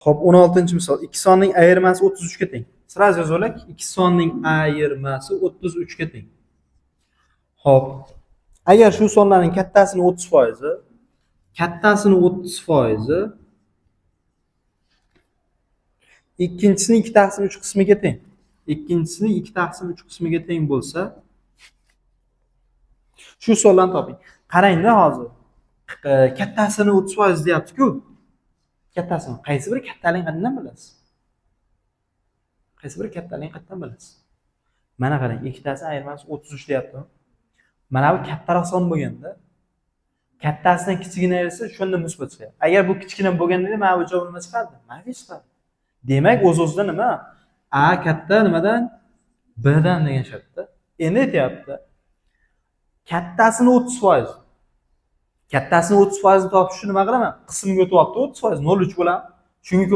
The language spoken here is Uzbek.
Hop, 16-chi misol. 2 sonning ayirmasi 33 ga teng. Sraz yozaylik. 2 sonning ayirmasi 33 ga teng. Hop. Agar shu sonlarning kattasini 30%, kattasini 30%, ikkinchisini 2 taqsim 3 qismiga teng. Ikkinchisini 2 taqsim 3 qismiga teng bo'lsa, shu sonlarni toping. Qarang-da hozir. Kattasini 30% deyapti-ku. Kattasini qaysi biri kattaligini qandan bilasiz? Qaysi biri kattaligini qandan bilasiz? Mana qarang, ikkitasi ayirmasi 33 deyapti. Mana bu kattaroq son bo'lganda, kattasidan kichigini ayirsa, shunda musbat chiqadi. Agar bu kichkina bo'lganda, mana bu javob nima chiqadi? Manfiy chiqadi. Demak, o'z-o'zidan nima? A katta nimadan? Bdan degan shartda. Endi aytyapti. Kattasini 30%. Kattasini 30% ni topishni nima qilaman? Qismga o'tyapti 30%, 0,3 bo'ladi. Chunki